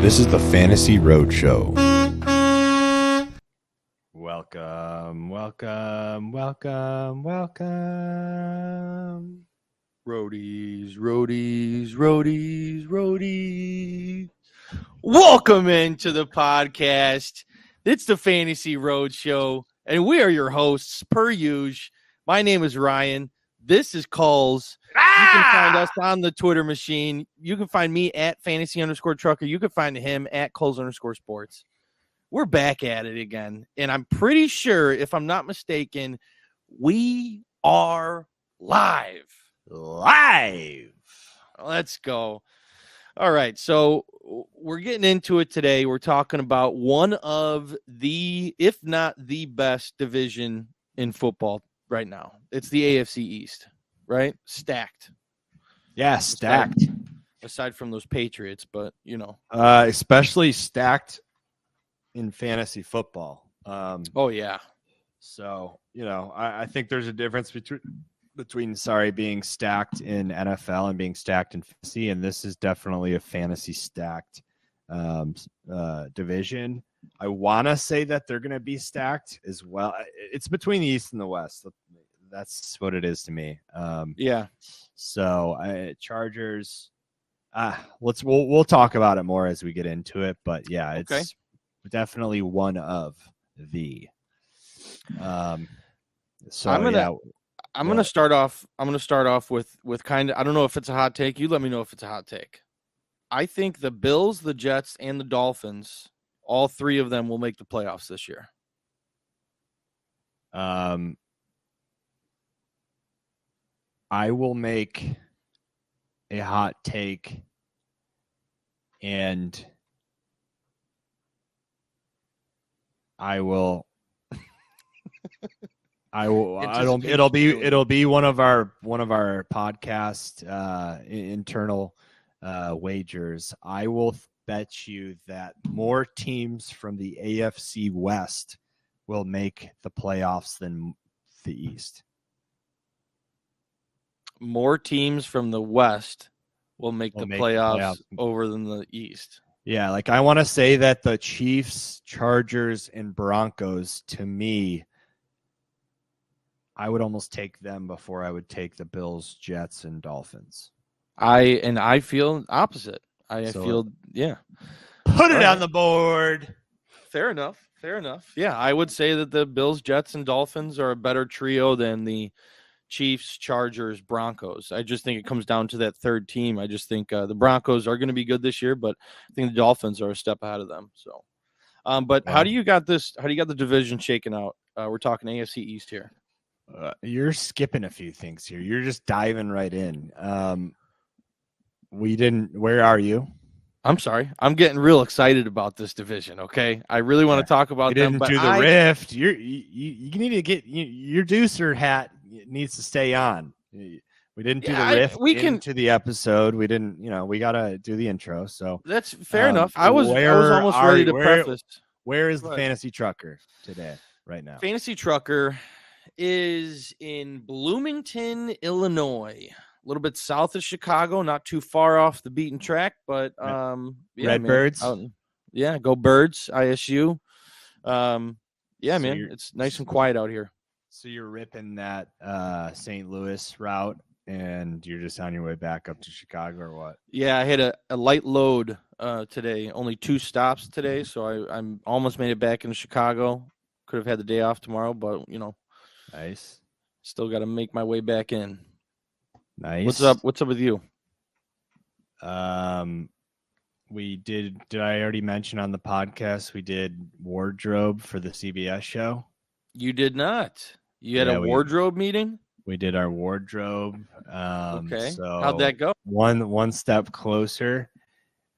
This is the Fantasy Roadshow. Welcome. Roadies. Welcome into the podcast. It's the Fantasy Roadshow, and we are your hosts, per usual. My name is Ryan. This is Kulz. You can find us on the Twitter machine. You can find me at fantasy_trucker. You can find him at Kulz_sports. We're back at it again, and I'm pretty sure, if I'm not mistaken, we are live. Let's go. All right, so we're getting into it today. We're talking about one of the, if not the best division in football right now. It's the AFC East, right? Stacked. Yeah, stacked. Aside from those Patriots, but, you know. Especially stacked in fantasy football. Oh, yeah. So, you know, I think there's a difference between being stacked in NFL and being stacked in fantasy, and this is definitely a fantasy stacked division. I want to say that they're going to be stacked as well. It's between the East and the West. That's what it is to me. Yeah. So Chargers. We'll talk about it more as we get into it, but yeah, it's definitely one of the. So I'm gonna start off with kind of, I don't know if it's a hot take. You let me know if it's a hot take. I think the Bills, the Jets, and the Dolphins, all three of them will make the playoffs this year. I will make a hot take, and I will. It'll be one of our podcast internal wagers. I will bet you that more teams from the AFC West will make the playoffs than the East. More teams from the West will make the playoffs over than the East. Yeah, like I want to say that the Chiefs, Chargers, and Broncos, to me, I would almost take them before I would take the Bills, Jets, and Dolphins. I feel opposite. I feel. Put it on the board. Fair enough. Yeah, I would say that the Bills, Jets, and Dolphins are a better trio than the Chiefs, Chargers, Broncos. I just think it comes down to that third team. I just think the Broncos are going to be good this year, but I think the Dolphins are a step ahead of them. So, how do you got this? How do you got the division shaken out? We're talking AFC East here. You're skipping a few things here. You're just diving right in. Where are you? I'm sorry. I'm getting real excited about this division. Okay, I really want to talk about them. But do the rift. You need to get your deucer hat needs to stay on. We didn't do the rift into the episode. We didn't. We got to do the intro. So that's fair enough. I was almost ready to preface. Where is the Fantasy Trucker today? Right now, Fantasy Trucker is in Bloomington, Illinois. A little bit south of Chicago, not too far off the beaten track, but Redbirds. Go Birds, ISU. It's nice and quiet out here. So you're ripping that St. Louis route, and you're just on your way back up to Chicago, or what? Yeah, I had a light load today. Only 2 stops today, so I'm almost made it back into Chicago. Could have had the day off tomorrow, but nice. Still got to make my way back in. Nice. What's up with you? We did I already mention on the podcast we did wardrobe for the CBS show? You did not. You had a wardrobe meeting? We did our wardrobe. Okay. So how'd that go? One step closer.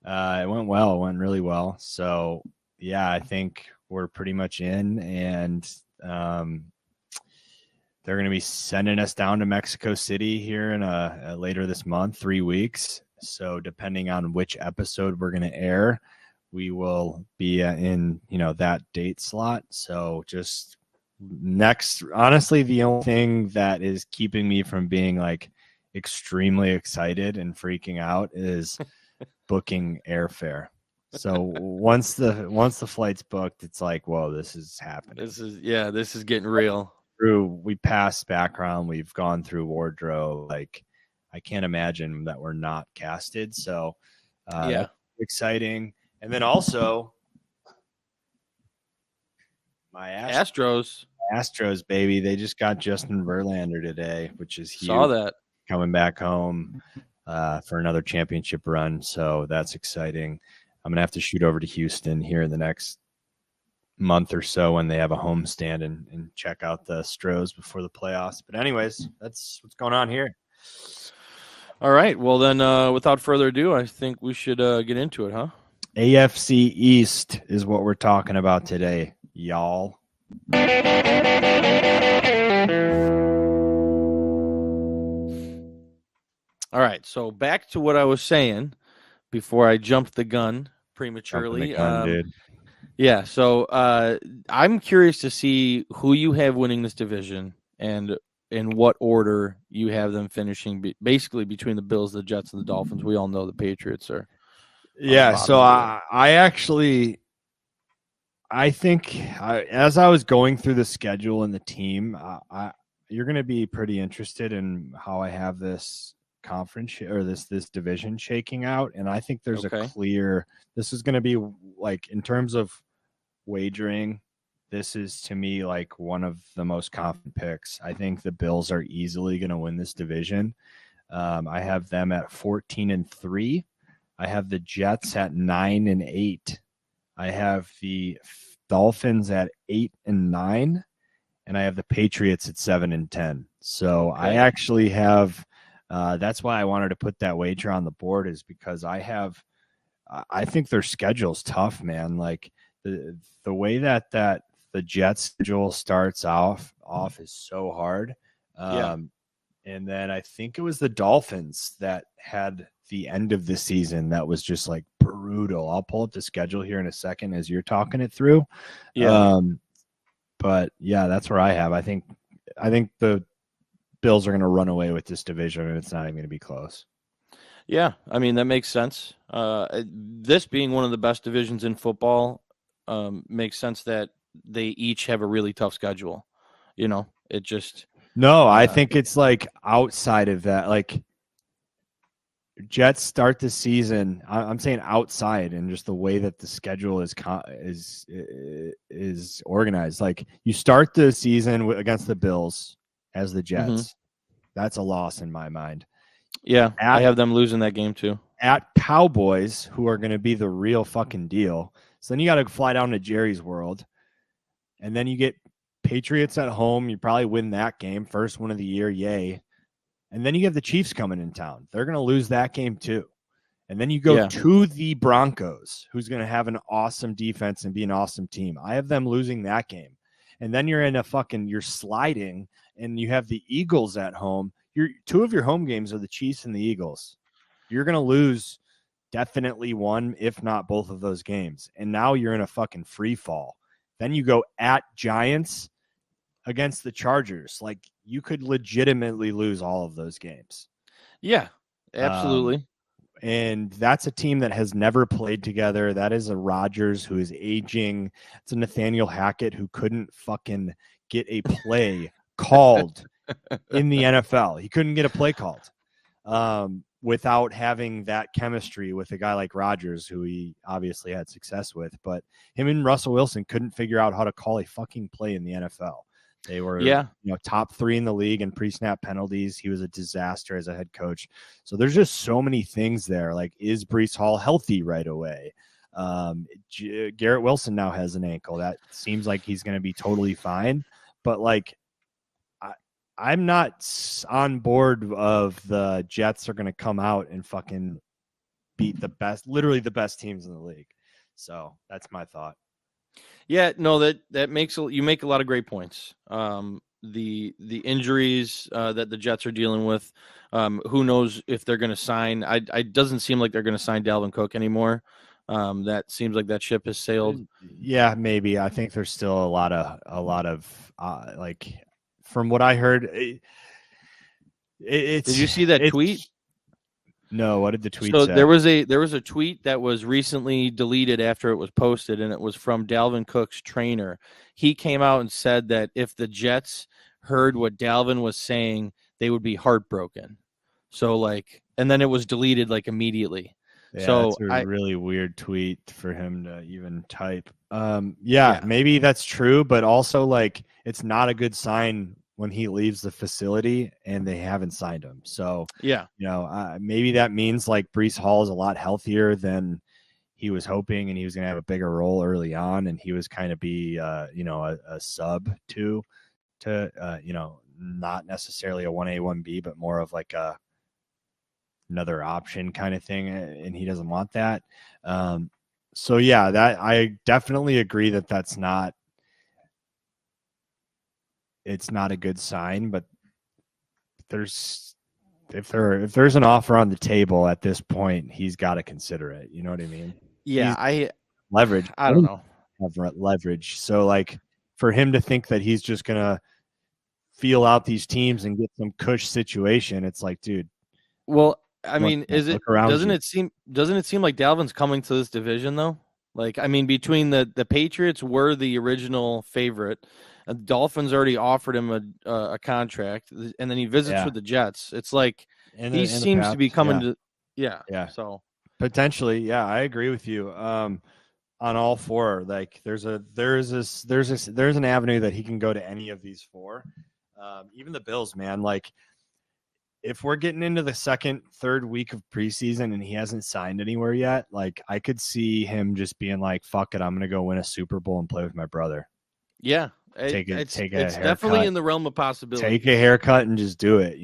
It went well. It went really well. So yeah, I think we're pretty much in, and they're going to be sending us down to Mexico City here in later this month, 3 weeks. So depending on which episode we're going to air, we will be in that date slot. So just next, honestly, the only thing that is keeping me from being like extremely excited and freaking out is booking airfare. So once the flight's booked, it's like, whoa, this is happening. This is getting real. We passed background, we've gone through wardrobe. Like, I can't imagine that we're not casted. So that's exciting. And then also my Astros, baby, they just got Justin Verlander today, which is huge. Saw that. Coming back home for another championship run. So that's exciting. I'm going to have to shoot over to Houston here in the next month or so when they have a home stand and check out the Stros before the playoffs. But anyways, that's what's going on here. All right. Well, then, without further ado, I think we should get into it, huh? AFC East is what we're talking about today, y'all. All right. So back to what I was saying before I jumped the gun prematurely. Dude. Yeah. So I'm curious to see who you have winning this division and in what order you have them finishing, basically between the Bills, the Jets, and the Dolphins. We all know the Patriots are. Yeah. So I think as I was going through the schedule and the team, you're going to be pretty interested in how I have this conference or this division shaking out. And I think there's a clear, this is going to be like, in terms of wagering, this is to me like one of the most confident picks. I think the Bills are easily going to win this division. I have them at 14-3. I have the Jets at 9-8. I have the Dolphins at 8-9, and I have the Patriots at 7-10. So I actually have. That's why I wanted to put that wager on the board, is because I think their schedule's tough, man. Like the way that the Jets schedule starts off is so hard. And then I think it was the Dolphins that had the end of the season that was just like brutal. I'll pull up the schedule here in a second as you're talking it through. But yeah, that's where I have. I think the Bills are going to run away with this division, and it's not even going to be close. Yeah, I mean, that makes sense. This being one of the best divisions in football makes sense that they each have a really tough schedule. You know, it just... No, I think it's like outside of that. Like, Jets start the season, I'm saying outside, and just the way that the schedule is organized. Like, you start the season against the Bills as the Jets. Mm-hmm. That's a loss in my mind. Yeah, I have them losing that game too. At Cowboys, who are going to be the real fucking deal. So then you got to fly down to Jerry's World, and then you get Patriots at home. You probably win that game. First one of the year. Yay. And then you have the Chiefs coming in town. They're going to lose that game too. And then you go to the Broncos, who's going to have an awesome defense and be an awesome team. I have them losing that game. And then you're sliding, and you have the Eagles at home. Two of your home games are the Chiefs and the Eagles. You're going to lose definitely one, if not both of those games. And now you're in a fucking free fall. Then you go at Giants against the Chargers. Like, you could legitimately lose all of those games. Yeah, absolutely. And that's a team that has never played together. That is a Rodgers who is aging. It's a Nathaniel Hackett who couldn't fucking get a play called in the NFL. He couldn't get a play called without having that chemistry with a guy like Rodgers, who he obviously had success with. But him and Russell Wilson couldn't figure out how to call a fucking play in the NFL. They were top 3 in the league in pre-snap penalties. He was a disaster as a head coach. So there's just so many things there. Like, is Breece Hall healthy right away? Garrett Wilson now has an ankle. That seems like he's going to be totally fine. But, like, I'm not on board of the Jets are going to come out and fucking beat literally the best teams in the league. So that's my thought. Yeah, no, that makes you make a lot of great points. The injuries that the Jets are dealing with, who knows if they're going to sign? It doesn't seem like they're going to sign Dalvin Cook anymore. That seems like that ship has sailed. Yeah, maybe. I think there's still a lot of like, from what I heard. Did you see that tweet? No, what did the tweet So say? there was a tweet that was recently deleted after it was posted, and it was from Dalvin Cook's trainer. He came out and said that if the Jets heard what Dalvin was saying, they would be heartbroken. So and then it was deleted immediately. Yeah, So that's a really weird tweet for him to even type. Yeah. Maybe that's true, but also it's not a good sign when he leaves the facility and they haven't signed him. So yeah, maybe that means Breece Hall is a lot healthier than he was hoping, and he was going to have a bigger role early on, and he was kind of be a sub to not necessarily a 1A 1B, but more of another option kind of thing, and he doesn't want that. So yeah, that I definitely agree that's not. It's not a good sign, but if there's an offer on the table at this point, he's got to consider it. You know what I mean? Yeah, leverage. I don't know. Have leverage. So for him to think that he's just gonna feel out these teams and get some cush situation, it's dude. Well, I mean, doesn't you. it seem like Dalvin's coming to this division though? Between the Patriots were the original favorite, and the Dolphins already offered him a contract, and then he visits with the Jets. It's he seems to be coming to So potentially, yeah, I agree with you. On all four, there's an avenue that he can go to any of these four. Even the Bills, man, if we're getting into the second, third week of preseason and he hasn't signed anywhere yet, I could see him just being fuck it, I'm going to go win a Super Bowl and play with my brother. Yeah. It's definitely in the realm of possibility. Take a haircut and just do it,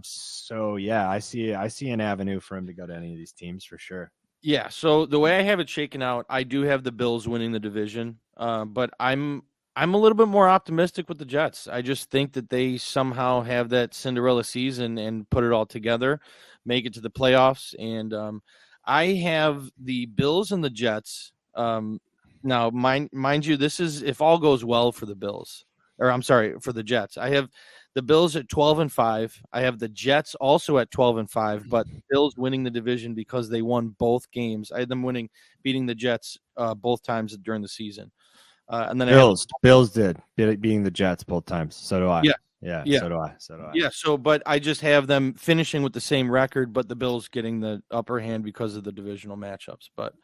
So yeah, I see an avenue for him to go to any of these teams for sure. Yeah. So the way I have it shaken out, I do have the Bills winning the division. But I'm a little bit more optimistic with the Jets. I just think that they somehow have that Cinderella season and put it all together, make it to the playoffs. And I have the Bills and the Jets. Now, mind you, this is if all goes well for the Bills, or I'm sorry, for the Jets. I have the Bills at 12-5. I have the Jets also at 12-5, but Bills winning the division because they won both games. I had them beating the Jets both times during the season. And then Bills did beating the Jets both times. So do I. Yeah. So do I. Yeah. But I just have them finishing with the same record, but the Bills getting the upper hand because of the divisional matchups. But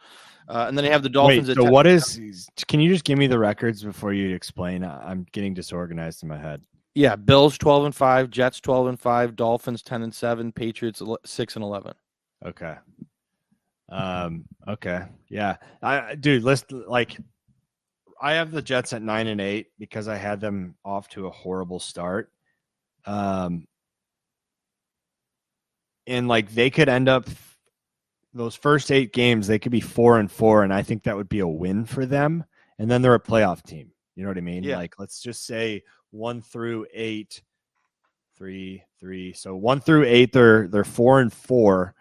and then I have the Dolphins. Wait, so what is? Can you just give me the records before you explain? I'm getting disorganized in my head. Yeah, Bills 12-5, Jets 12-5, Dolphins 10-7, Patriots 6-11. Okay. Okay. Yeah. I have the Jets at 9-8 because I had them off to a horrible start. And they could end up those first 8 games, they could be 4-4, and I think that would be a win for them. And then they're a playoff team. You know what I mean? Yeah. Let's just say 1 through 8, 3. So 1 through 8, they're 4-4.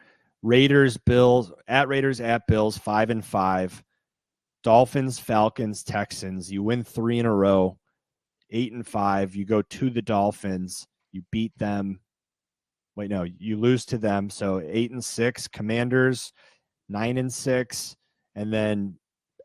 Raiders, Bills, at 5-5. Dolphins, Falcons, Texans. You win 3 in a row, 8-5. You go to the Dolphins. You beat them. Wait, no, you lose to them. So 8-6. Commanders, 9-6, and then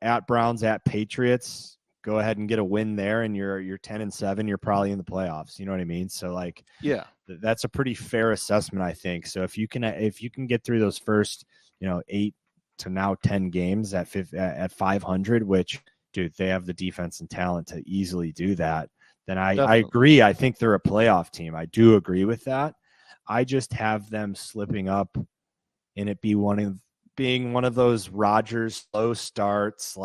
at Browns, at Patriots. Go ahead and get a win there, and you're 10-7. You're probably in the playoffs. You know what I mean? So yeah, that's a pretty fair assessment, I think. So if you can get through those first 8 to now 10 games at 500, which, dude, they have the defense and talent to easily do that, then I agree. I think they're a playoff team. I do agree with that. I just have them slipping up and it being one of those Rodgers slow starts,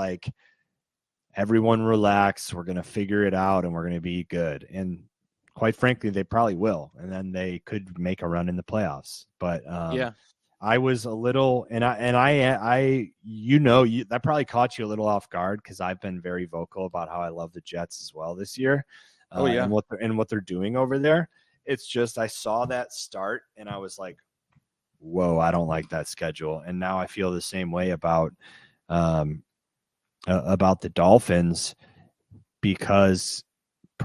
everyone relax, we're going to figure it out and we're going to be good. And quite frankly, they probably will. And then they could make a run in the playoffs. But yeah. I was a little, that probably caught you a little off guard because I've been very vocal about how I love the Jets as well this year. And what they're doing over there. It's just I saw that start and I was like, whoa, I don't like that schedule. And now I feel the same way about the Dolphins because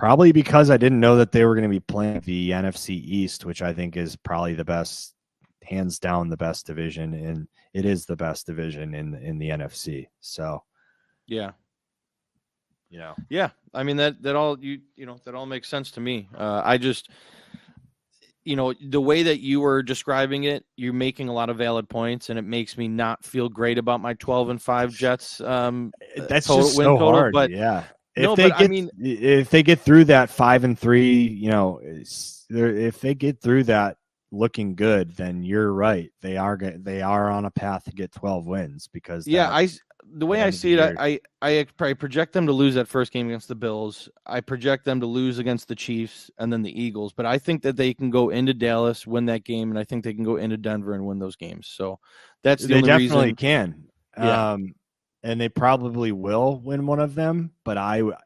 I didn't know that they were going to be playing the NFC East, which I think is probably the best hands down the best division, and it is the best division in the NFC. So, Yeah. Yeah. Yeah. I mean, that all that all makes sense to me. I just, the way that you were describing it, you're making a lot of valid points, and it makes me not feel great about my 12-5 Jets. That's total just win so total, hard. but Yeah. if they get through that 5-3, if they get through that looking good, then you're right. They are on a path to get 12 wins because the way I see it, I project them to lose that first game against the Bills. I project them to lose against the Chiefs and then the Eagles. But I think that they can go into Dallas, win that game, and I think they can go into Denver and win those games. So that's the only reason. They definitely can. Yeah. And they probably will win one of them. But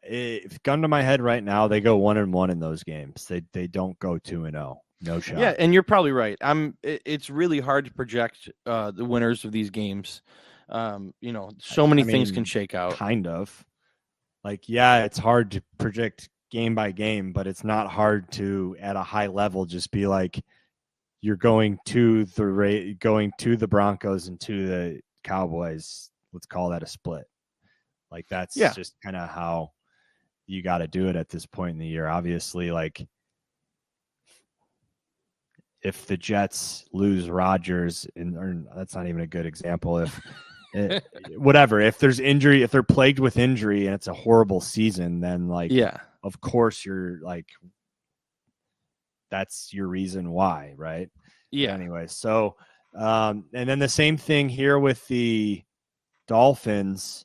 if gun to my head right now, they go 1-1 in those games. They don't go 2-0. No shot. Yeah, and you're probably right. It's really hard to project the winners of these games. So many things can shake out. Kind of. It's hard to predict game by game, but it's not hard to, at a high level, just be like, you're going to the Broncos and to the Cowboys. Let's call that a split. That's just kind of how you got to do it at this point in the year. Obviously, if the Jets lose Rodgers, or that's not even a good example. If there's injury, if they're plagued with injury and it's a horrible season, then of course you're that's your reason why, right? Yeah. But anyway, so and then the same thing here with the Dolphins.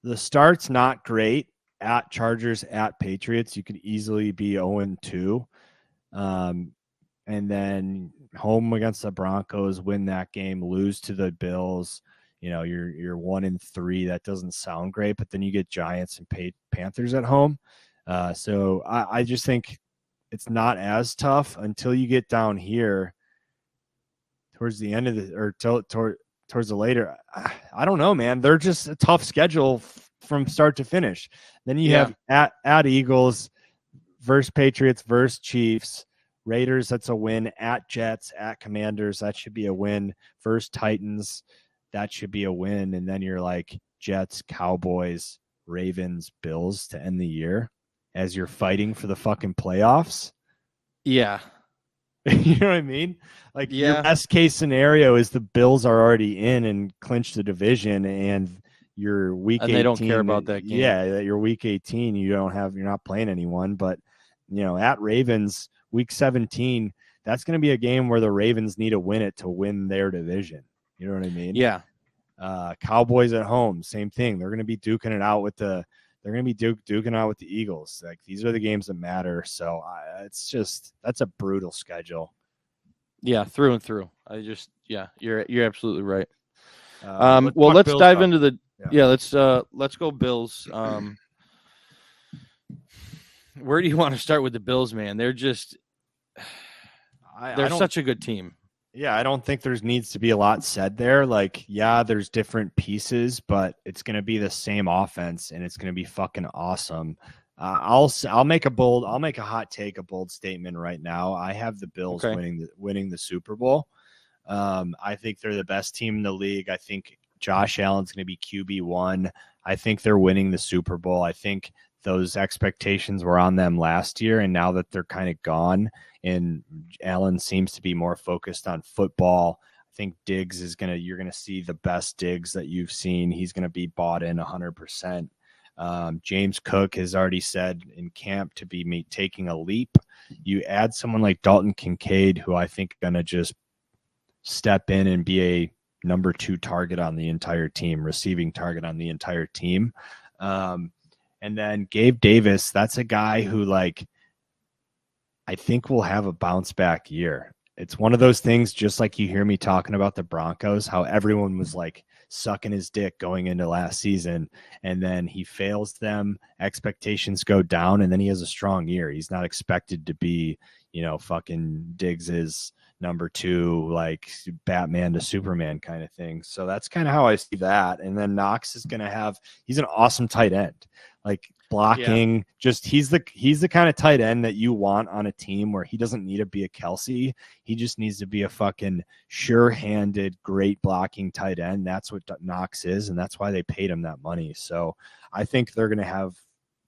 The start's not great at Chargers, at Patriots. You could easily be 0-2. And then home against the Broncos, win that game, lose to the Bills. You're 1-3. That doesn't sound great, but then you get Giants and Panthers at home. So I just think it's not as tough until you get down here towards the end of towards the later. I don't know, man. They're just a tough schedule from start to finish. Then you have at Eagles versus Patriots versus Chiefs. Raiders, that's a win. At Jets, at Commanders, that should be a win. Versus Titans, that should be a win. And then you're Jets, Cowboys, Ravens, Bills to end the year as you're fighting for the fucking playoffs. Yeah. You know what I mean? Your best case scenario is the Bills are already in and clinch the division, and your week 18. And they don't care about that game. Yeah, that your week 18, you're not playing anyone. But, at Ravens, week 17, that's going to be a game where the Ravens need to win it to win their division. You know what I mean? Yeah. Cowboys at home, same thing. They're going to be duking it out with the Eagles. These are the games that matter. So that's a brutal schedule. Yeah, through and through. You're absolutely right. Let's dive into the let's go Bills. Where do you want to start with the Bills, man? They're just they're such a good team. Yeah, I don't think there needs to be a lot said there. There's different pieces, but it's going to be the same offense, and it's going to be fucking awesome. I'll make a hot take, a bold statement right now. I have the Bills winning the Super Bowl. I think they're the best team in the league. I think Josh Allen's going to be QB1. I think they're winning the Super Bowl. I think those expectations were on them last year, and now that they're kind of gone and Allen seems to be more focused on football, I think Diggs you're going to see the best Diggs that you've seen. He's going to be bought in 100%. James Cook has already said in camp to be taking a leap. You add someone like Dalton Kincaid, who I think going to just step in and be a number 2 target on the entire team, receiving target on the entire team. And then Gabe Davis, that's a guy who I think will have a bounce back year. It's one of those things, just like you hear me talking about the Broncos, how everyone was sucking his dick going into last season, and then he fails them, expectations go down, and then he has a strong year. He's not expected to be, fucking Diggs's number 2, Batman to Superman kind of thing. So that's kind of how I see that. And then Knox is going to he's an awesome tight end. like blocking. Just he's the kind of tight end that you want on a team where he doesn't need to be a Kelsey. He just needs to be a fucking sure-handed, great blocking tight end. That's what Knox is, and that's why they paid him that money. So I think they're going to have.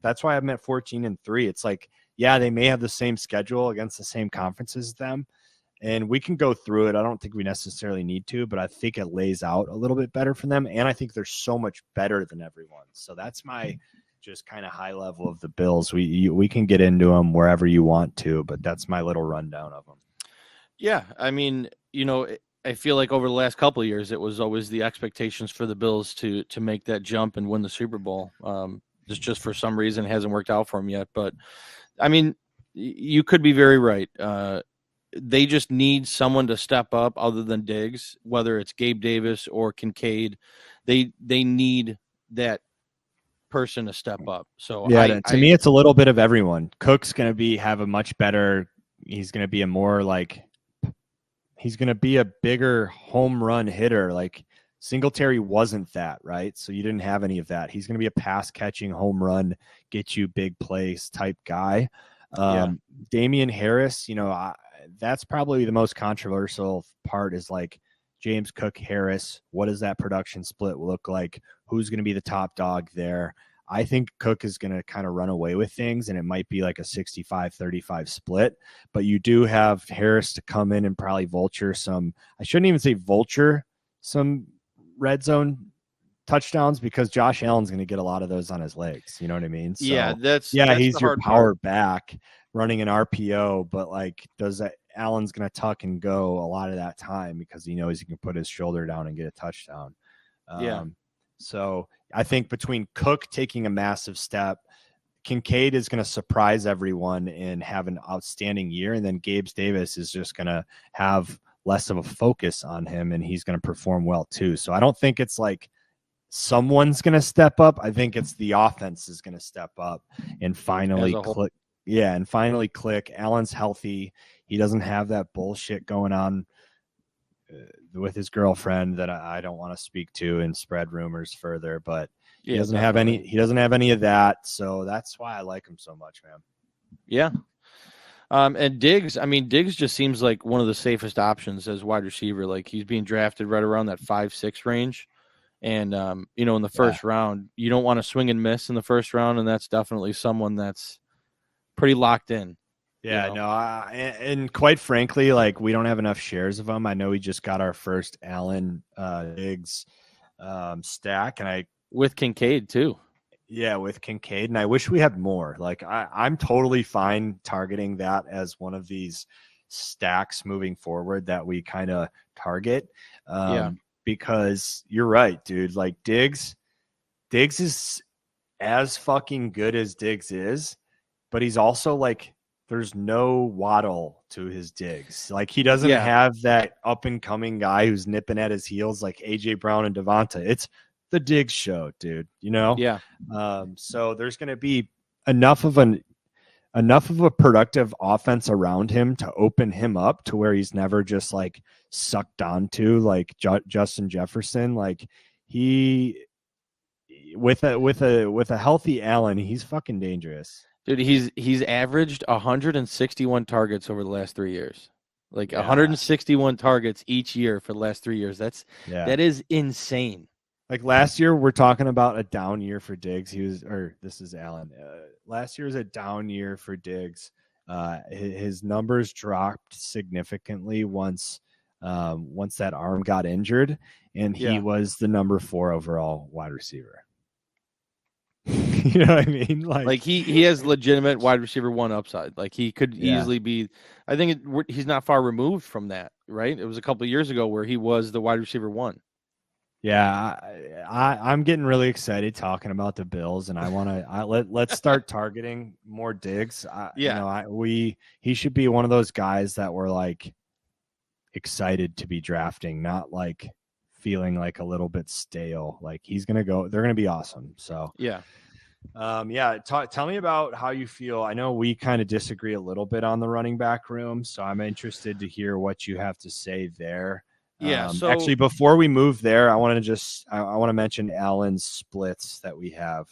That's why I'm at 14-3. It's like, yeah, they may have the same schedule against the same conferences as them, and we can go through it. I don't think we necessarily need to, but I think it lays out a little bit better for them, and I think they're so much better than everyone. So that's my just kind of high level of the Bills. We can get into them wherever you want to, but that's my little rundown of them. Yeah, I mean, I feel like over the last couple of years, it was always the expectations for the Bills to make that jump and win the Super Bowl. Just for some reason it hasn't worked out for them yet. But, I mean, you could be very right. They just need someone to step up other than Diggs, whether it's Gabe Davis or Kincaid. They need that person to step up. So yeah, to me, it's a little bit of everyone. Cook's going to have a much better. He's going to be he's going to be a bigger home run hitter. Like Singletary wasn't that, right? So you didn't have any of that. He's going to be a pass catching home run, get you big plays type guy. Damian Harris, that's probably the most controversial part is like James Cook Harris. What does that production split look like? Who's going to be the top dog there? I think Cook is going to kind of run away with things, and it might be like a 65-35 split. But you do have Harris to come in and probably vulture some – I shouldn't even say vulture some red zone touchdowns because Josh Allen's going to get a lot of those on his legs. You know what I mean? So, that's he's your power back running an RPO, but like Allen's going to tuck and go a lot of that time because he knows he can put his shoulder down and get a touchdown. So I think between Cook taking a massive step, Kincaid is going to surprise everyone and have an outstanding year. And then Gabe Davis is just going to have less of a focus on him and he's going to perform well too. So I don't think it's like someone's going to step up. I think it's the offense is going to step up and finally click. Yeah. And finally click. Allen's healthy. He doesn't have that bullshit going on with his girlfriend that I don't want to speak to and spread rumors further, but he doesn't have any of that. So that's why I like him so much, man. Yeah. And Diggs just seems like one of the safest options as wide receiver. Like he's being drafted right around that 5-6 range. And, in the first round, you don't want to swing and miss in the first round. And that's definitely someone that's pretty locked in. Yeah, and quite frankly, like we don't have enough shares of them. I know we just got our first Allen Diggs stack, and with Kincaid too. Yeah, with Kincaid, and I wish we had more. Like I'm totally fine targeting that as one of these stacks moving forward that we kind of target. Because you're right, dude. Like Diggs is as fucking good as Diggs is, but he's also like. There's no Waddle to his Diggs. Like he doesn't have that up and coming guy who's nipping at his heels like AJ Brown and Devonta. It's the Diggs show, dude. Yeah. So there's going to be enough of a productive offense around him to open him up to where he's never just like sucked onto like Justin Jefferson. Like he with a healthy Allen, he's fucking dangerous. Dude, he's averaged 161 targets over the last 3 years. Like 161 targets each year for the last 3 years. That is insane. Like last year, we're talking about a down year for Diggs. This is Allen. Last year was a down year for Diggs. His numbers dropped significantly once that arm got injured, and he was the number 4 overall wide receiver. You know what I mean? Like he has legitimate wide receiver 1 upside. Like he could easily be. I think he's not far removed from that, right? It was a couple of years ago where he was the wide receiver 1. Yeah, I'm getting really excited talking about the Bills, and I want to let's start targeting more Diggs. He should be one of those guys that we're like excited to be drafting, not like feeling like a little bit stale. Like they're gonna be awesome. So tell me about how you feel. I know we kind of disagree a little bit on the running back room, so I'm interested to hear what you have to say there. So actually before we move there, I want to mention Allen's splits that we have.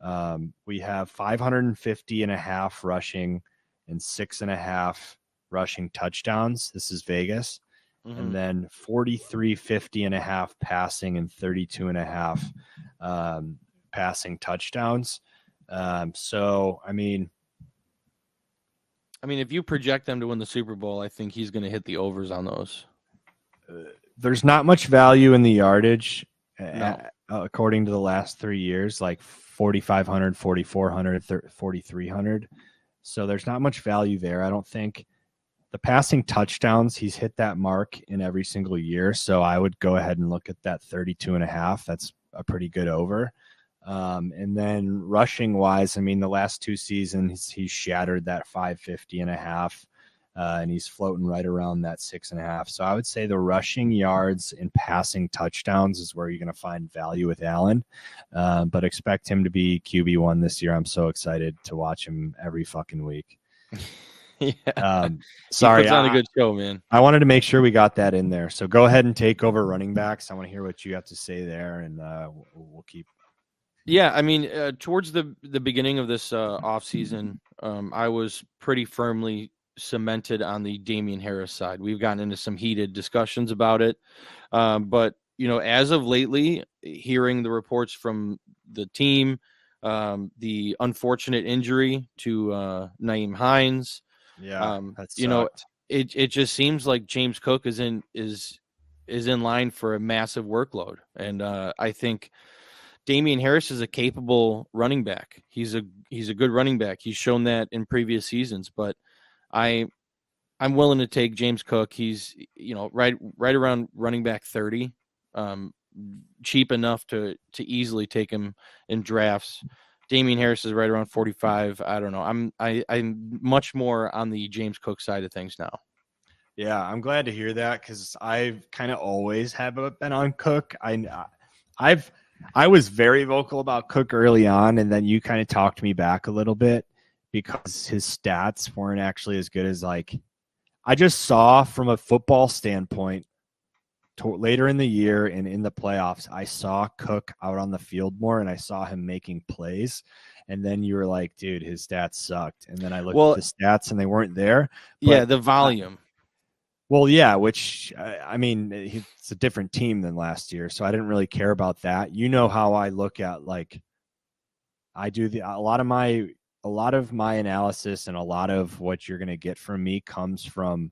We have 550.5 rushing and 6.5 rushing touchdowns. This is Vegas. Mm-hmm. And then 4350.5 passing and 32.5 passing touchdowns. So, I mean, if you project them to win the Super Bowl, I think he's going to hit the overs on those. There's not much value in the yardage, No. According to the last 3 years, like 4,500, 4,400, 4,300. So there's not much value there. I don't think. The passing touchdowns, he's hit that mark in every single year. So I would go ahead and look at that 32.5. That's a pretty good over. And then rushing wise, the last 2 seasons, he's shattered that 550.5. And he's floating right around that 6.5. So I would say the rushing yards and passing touchdowns is where you're going to find value with Allen. But expect him to be QB1 this year. I'm so excited to watch him every fucking week. Yeah. Sorry, he puts on a good show, man. I wanted to make sure we got that in there. So go ahead and take over running backs. I want to hear what you have to say there, and we'll keep. Yeah, towards the beginning of this offseason, I was pretty firmly cemented on the Damian Harris side. We've gotten into some heated discussions about it, but as of lately, hearing the reports from the team, the unfortunate injury to Nyheim Hines. Yeah, it just seems like James Cook is in line for a massive workload, and I think Damian Harris is a capable running back. He's a good running back. He's shown that in previous seasons, but I'm willing to take James Cook. He's right around running back 30, cheap enough to easily take him in drafts. Damian Harris is right around 45. I don't know. I'm much more on the James Cook side of things now. Yeah, I'm glad to hear that because I've kind of always have been on Cook. I was very vocal about Cook early on, and then you kind of talked me back a little bit because his stats weren't actually as good as I just saw from a football standpoint. Later in the year and in the playoffs, I saw Cook out on the field more, and I saw him making plays. And then you were like, dude, his stats sucked. And then I looked at the stats, and they weren't there. Yeah, the volume. Which, it's a different team than last year, so I didn't really care about that. You know how I look at, I do a lot of my analysis, and a lot of what you're going to get from me comes from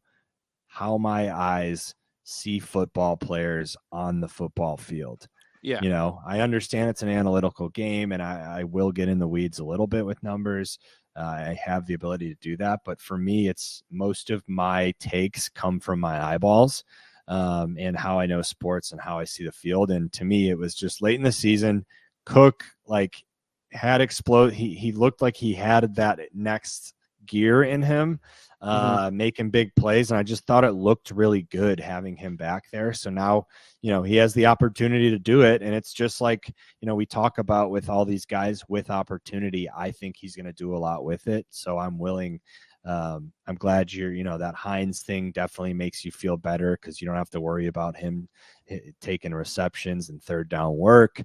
how my eyes see football players on the football field. Yeah. I understand it's an analytical game, and I will get in the weeds a little bit with numbers. I have the ability to do that, but for me, it's most of my takes come from my eyeballs, and how I know sports and how I see the field. And to me, it was just late in the season. Cook had explode. He looked like he had that next gear in him, making big plays, and I just thought it looked really good having him back there. So now, he has the opportunity to do it, and it's just we talk about with all these guys with opportunity. I think he's going to do a lot with it, so I'm willing. I'm glad that Hines thing definitely makes you feel better because you don't have to worry about him taking receptions and third down work.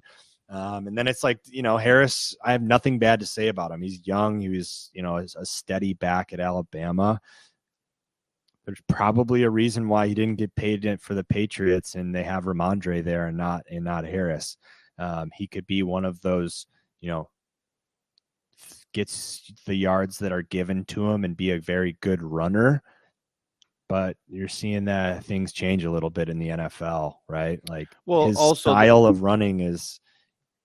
And then it's Harris, I have nothing bad to say about him. He's young. He was, a steady back at Alabama. There's probably a reason why he didn't get paid for the Patriots, and they have Ramondre there and not Harris. He could be one of those, gets the yards that are given to him and be a very good runner. But you're seeing that things change a little bit in the NFL, right? His style of running is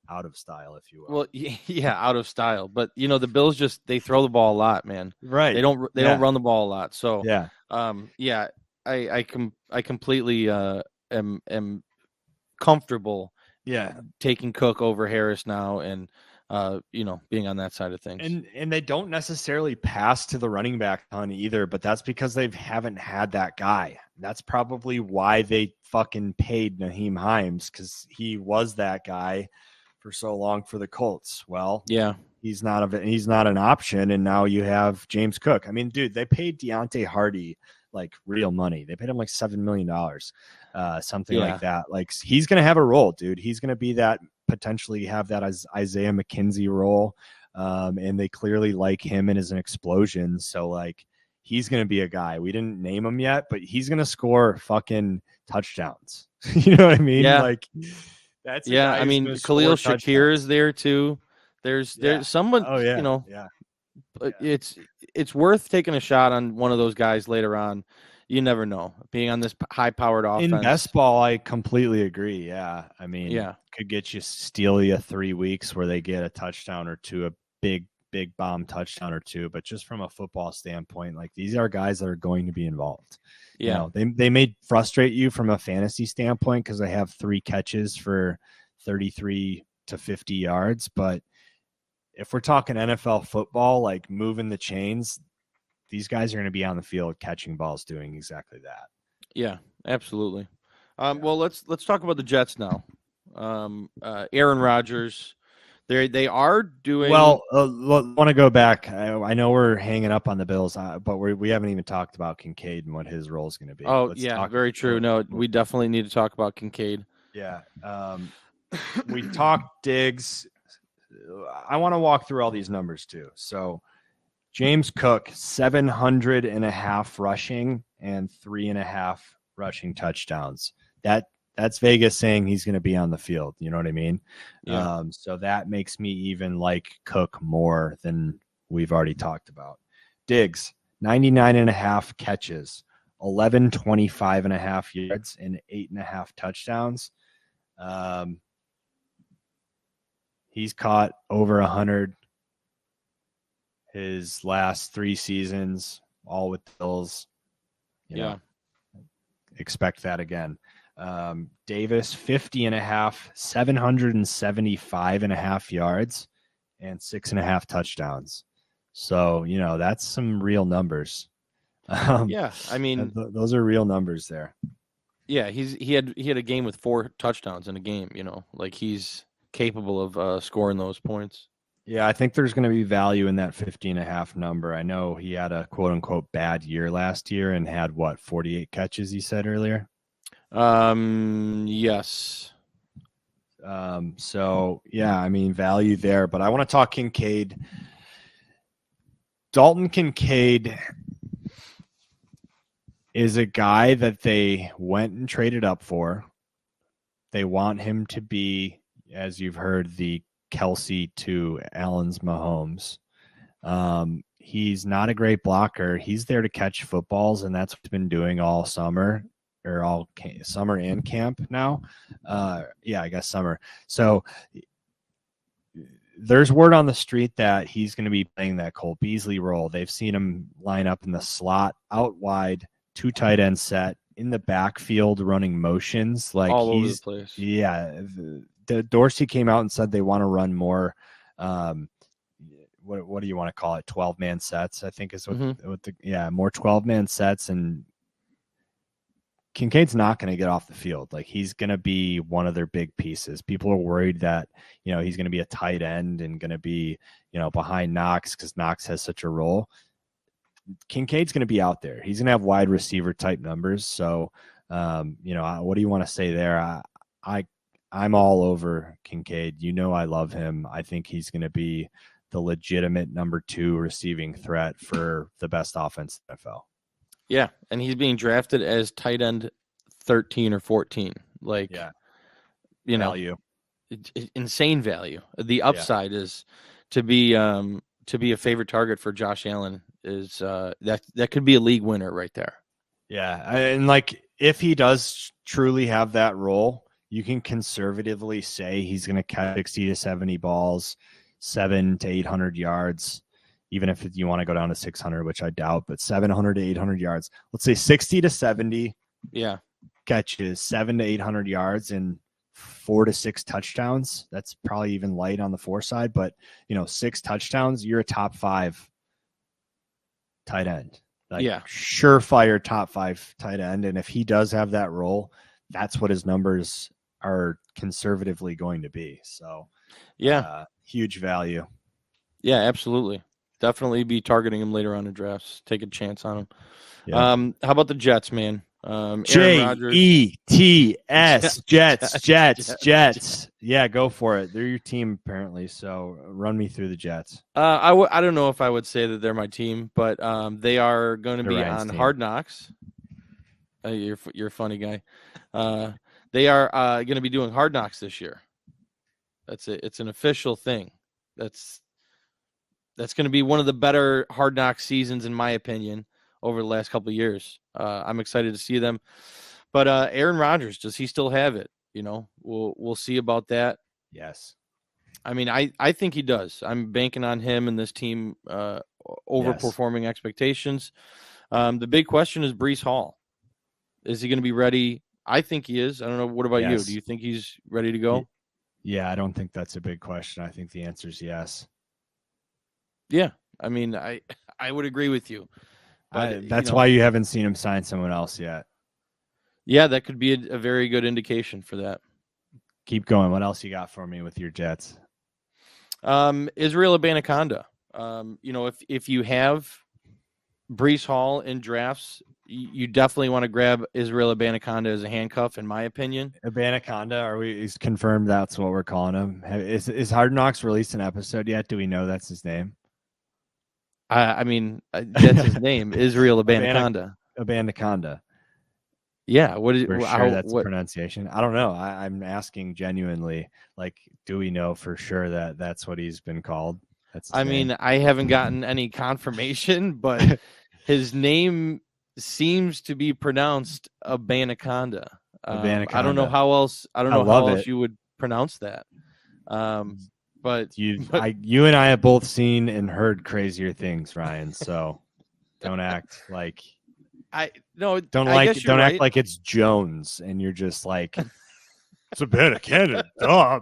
out of style, if you will. Well, yeah, out of style. But the Bills they throw the ball a lot, man. Right. They don't run the ball a lot. So yeah. I completely am comfortable. Yeah. Taking Cook over Harris now, and being on that side of things. And they don't necessarily pass to the running back ton either, but that's because they haven't had that guy. That's probably why they fucking paid Nyheim Hines, because he was that guy for so long for the Colts. Well, yeah, he's not an option, and now you have James Cook. Dude, they paid Deontay Hardy real money. They paid him $7 million, something like that. He's gonna have a role, dude. He's gonna be that potentially have that as Isaiah McKenzie role. And they clearly like him and is an explosion. So like, he's going to be a guy. We didn't name him yet, but he's going to score fucking touchdowns. You know what I mean? Yeah. Like, that's I mean, Khalil Shakir is there too. There's someone. Oh yeah. You know. Yeah. But it's worth taking a shot on one of those guys later on. You never know. Being on this high-powered offense. In best ball, I completely agree. Yeah. I mean, could get you steal you 3 weeks where they get a touchdown or two, a big bomb touchdown or two. But just from a football standpoint, like these are guys that are going to be involved. Yeah. You know, they may frustrate you from a fantasy standpoint because they have 3 catches for 33 to 50 yards. But if we're talking NFL football, like moving the chains, these guys are going to be on the field catching balls, doing exactly that. Yeah, absolutely. Well, let's talk about the Jets now. Aaron Rodgers, they are doing well. Want to go back? I know we're hanging up on the Bills, but we haven't even talked about Kincaid and what his role is going to be. Oh, very true. No, we definitely need to talk about Kincaid. Yeah, we talked Diggs. I want to walk through all these numbers too. So James Cook, 700.5 rushing and 3.5 rushing touchdowns. That's Vegas saying he's going to be on the field. You know what I mean? Yeah. So that makes me even like Cook more than we've already talked about. Diggs, 99.5 catches, 25.5 yards, and 8.5 touchdowns. He's caught over 100 his last 3 seasons, all with the Bills. You know, expect that again. Davis, 50.5, 775.5 yards, and 6.5 touchdowns. So, you know, that's some real numbers. I mean, those are real numbers there. Yeah, he had a game with 4 touchdowns in a game. You know, like he's capable of scoring those points. Yeah, I think there's going to be value in that 50.5 number. I know he had a quote unquote bad year last year and had 48 catches, you said earlier? Yes. So yeah, I mean, value there, but I want to talk Kincaid. Dalton Kincaid is a guy that they went and traded up for. They want him to be, as you've heard, the Kelsey to Allen's Mahomes. He's not a great blocker. He's there to catch footballs, and that's what he's been doing all summer, or all summer and camp now. I guess summer. So there's word on the street that he's going to be playing that Cole Beasley role. They've seen him line up in the slot, out wide, 2 tight end set, in the backfield running motions. Like all over the place. Yeah. The Dorsey came out and said they want to run more. What do you want to call it? 12-man sets, I think is what more 12-man sets. And Kincaid's not going to get off the field. Like he's going to be one of their big pieces. People are worried that, you know, he's going to be a tight end and going to be, you know, behind Knox because Knox has such a role. Kincaid's going to be out there. He's going to have wide receiver type numbers. So, you know, what do you want to say there? I'm all over Kincaid. You know, I love him. I think he's going to be the legitimate number 2 receiving threat for the best offense in the NFL. Yeah. And he's being drafted as tight end 13 or 14. Like, you value. Know, insane value. The upside is to be a favorite target for Josh Allen is that could be a league winner right there. Yeah. And like, if he does truly have that role, you can conservatively say he's going to catch 60 to 70 balls, 700 to 800 yards, even if you want to go down to 600, which I doubt, but 700 to 800 yards. Let's say 60 to 70 catches, 700 to 800 yards, and 4 to 6 touchdowns. That's probably even light on the 4 side, but, you know, 6 touchdowns, you're a top 5 tight end. Like, surefire top 5 tight end. And if he does have that role, that's what his numbers are conservatively going to be. So huge value. Yeah, absolutely. Definitely be targeting him later on in drafts. Take a chance on him. How about the Jets, man? Aaron Rodgers. Jets, Jets. Yeah, go for it. They're your team apparently. So run me through the Jets. I don't know if I would say that they're my team, but they are going to be on Hard Knocks. You're a funny guy. They are going to be doing Hard Knocks this year. That's it. It's an official thing. That's going to be one of the better Hard Knocks seasons, in my opinion, over the last couple of years. I'm excited to see them. But Aaron Rodgers, does he still have it? We'll see about that. Yes. I mean, I think he does. I'm banking on him and this team overperforming expectations. The big question is Breece Hall. Is he going to be ready? I think he is. I don't know. What about you? Do you think he's ready to go? Yeah, I don't think that's a big question. I think the answer is yes. Yeah. I mean, I would agree with you. But, that's why you haven't seen him sign someone else yet. Yeah, that could be a very good indication for that. Keep going. What else you got for me with your Jets? Israel Abanikanda. If you have Breece Hall in drafts, you definitely want to grab Israel Abanikanda as a handcuff, in my opinion. Abanikanda, is confirmed that's what we're calling him? Is Hard Knocks released an episode yet? Do we know that's his name? I mean, that's his name, Israel Abanikanda. Abanikanda. Yeah. We're sure that's the pronunciation. I don't know. I'm asking genuinely, do we know for sure that that's what he's been called? I mean, I haven't gotten any confirmation, but his name seems to be pronounced Abanikanda. I don't know how else. I don't know how else you would pronounce that. But you and I have both seen and heard crazier things, Ryan. So don't act like don't act like it's Jones and you're just like it's Abanikanda. Duh,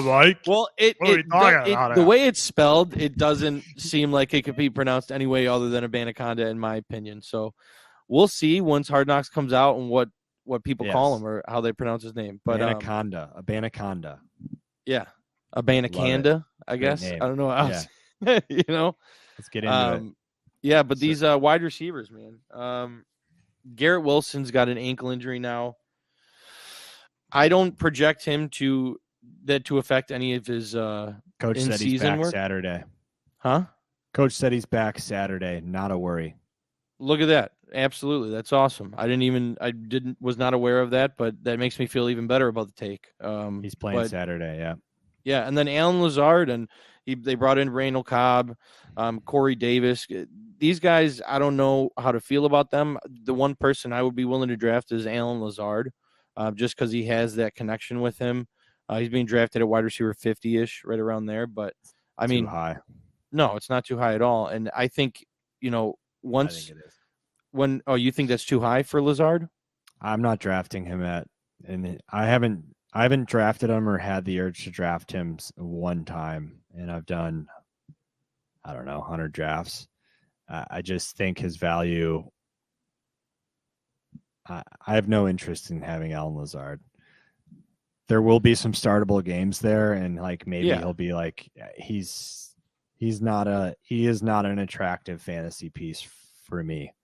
Mike. Well, the way it's spelled, it doesn't seem like it could be pronounced any way other than Abanikanda, in my opinion. So we'll see once Hard Knocks comes out and what people call him or how they pronounce his name. But Abanikanda. Yeah, Abanikanda, I guess. I don't know how else. Let's get into it. Yeah, but these wide receivers, man. Garrett Wilson's got an ankle injury now. I don't project him to affect any of his coach said he's back work. Saturday. Huh? Coach said he's back Saturday. Not a worry. Look at that. Absolutely. That's awesome. Was not aware of that, but that makes me feel even better about the take. He's playing Saturday. Yeah. Yeah. And then Alan Lazard and they brought in Randall Cobb, Corey Davis. These guys, I don't know how to feel about them. The one person I would be willing to draft is Alan Lazard, just because he has that connection with him. He's being drafted at wide receiver 50-ish, right around there. But, I mean, too high. No, it's not too high at all. And I think, once I think it is. You think that's too high for Lazard? I'm not drafting him and I haven't drafted him or had the urge to draft him one time. And I've done, 100 drafts. I just think his value, I have no interest in having Alan Lazard. There will be some startable games there, and maybe he'll be he is not an attractive fantasy piece for me.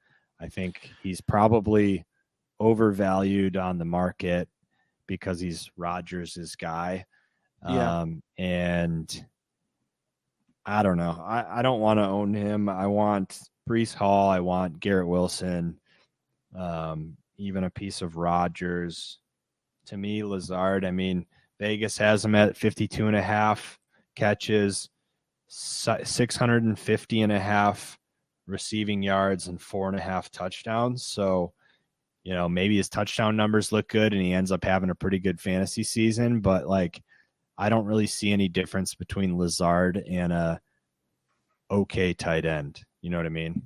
I think he's probably overvalued on the market because he's Rodgers' guy. And I don't know. I don't want to own him. I want Breece Hall. I want Garrett Wilson, even a piece of Rodgers. To me, Lazard, Vegas has him at 52.5 catches, 650.5 receiving yards, and 4.5 touchdowns. So, maybe his touchdown numbers look good and he ends up having a pretty good fantasy season. But, I don't really see any difference between Lazard and a okay tight end. You know what I mean?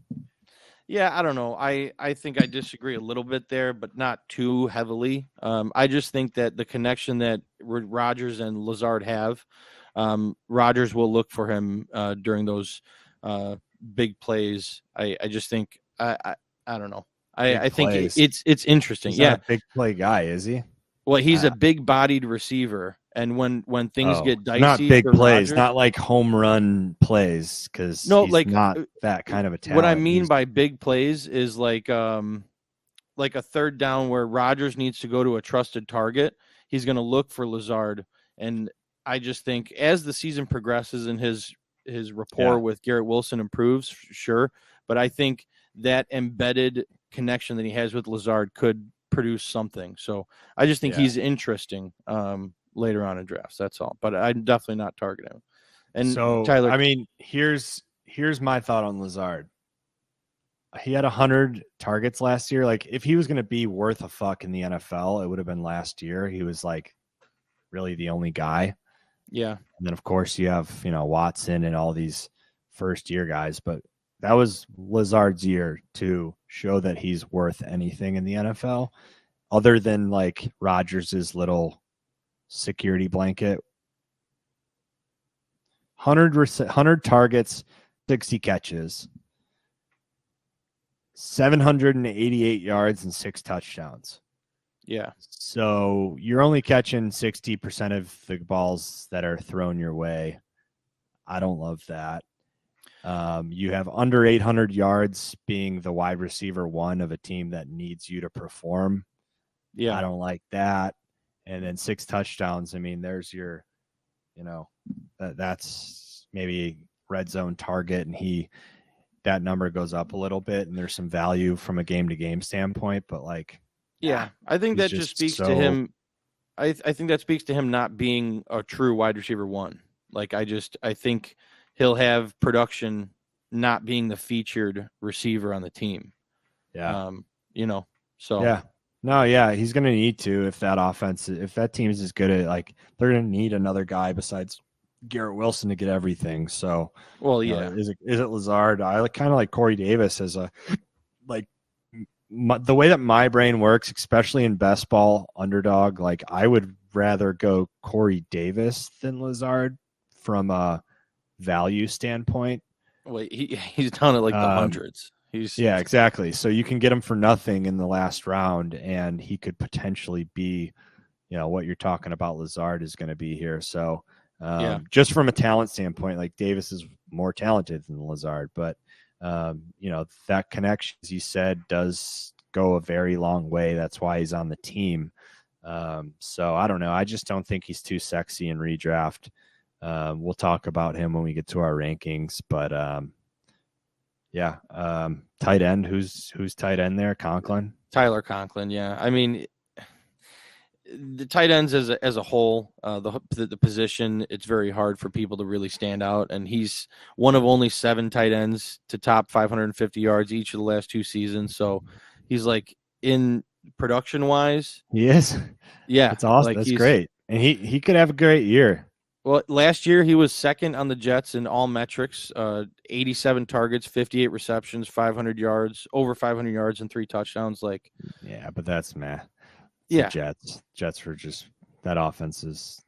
Yeah, I don't know. I think I disagree a little bit there, but not too heavily. I just think that the connection that Rodgers and Lazard have, Rodgers will look for him during those big plays. I just think I don't know. I think it's interesting. He's not a big play guy, is he? Well, he's a big-bodied receiver, and when things get dicey, not big plays, Rodgers, not like home run plays, because he's not that kind of a talent. What I mean by big plays is like like a third down where Rodgers needs to go to a trusted target, he's going to look for Lazard. And I just think as the season progresses and his rapport with Garrett Wilson improves, sure. But I think that embedded connection that he has with Lazard could produce something. So I just think he's interesting later on in drafts. That's all. But I'm definitely not targeting him. And so, Tyler, I mean, here's my thought on Lazard. He had 100 targets last year. Like, if he was going to be worth a fuck in the NFL, it would have been last year. He was like really the only guy. Yeah. And then of course you have, Watson and all these first year guys, but that was Lazard's year to show that he's worth anything in the NFL other than like Rodgers's little security blanket. 100 targets, 60 catches, 788 yards and 6 touchdowns. Yeah. So you're only catching 60% of the balls that are thrown your way. I don't love that. You have under 800 yards being the wide receiver one of a team that needs you to perform. Yeah. I don't like that. And then 6 touchdowns. I mean, there's your, that's maybe red zone target, and that number goes up a little bit, and there's some value from a game to game standpoint, but like, yeah, I think that just speaks to him. I think that speaks to him not being a true wide receiver one. Like, I think he'll have production not being the featured receiver on the team. Yeah. So. Yeah. No, yeah, he's going to need to if that team is as good at, like, they're going to need another guy besides Garrett Wilson to get everything. So, well, yeah. Is it Lazard? I kind of like Corey Davis as a, like, the way that my brain works, especially in best ball underdog, like I would rather go Corey Davis than Lazard from a value standpoint. Wait, he's down at like the hundreds. Yeah, exactly. So you can get him for nothing in the last round, and he could potentially be, what you're talking about Lazard is going to be here. So just from a talent standpoint, like Davis is more talented than Lazard, but that connection, as you said, does go a very long way. That's why he's on the team. So I don't know. I just don't think he's too sexy in redraft. We'll talk about him when we get to our rankings, but tight end. Who's tight end there? Conklin? Tyler Conklin. Yeah. I mean, the tight ends as a whole, the position, it's very hard for people to really stand out. And he's one of only 7 tight ends to top 550 yards each of the last 2 seasons. So he's like, in production wise, he is. Yeah. That's awesome. That's great. And he could have a great year. Well, last year he was second on the Jets in all metrics, 87 targets, 58 receptions, 500 yards, over 500 yards and 3 touchdowns. Like, yeah, but that's meh. Yeah. Jets were just, that offense is,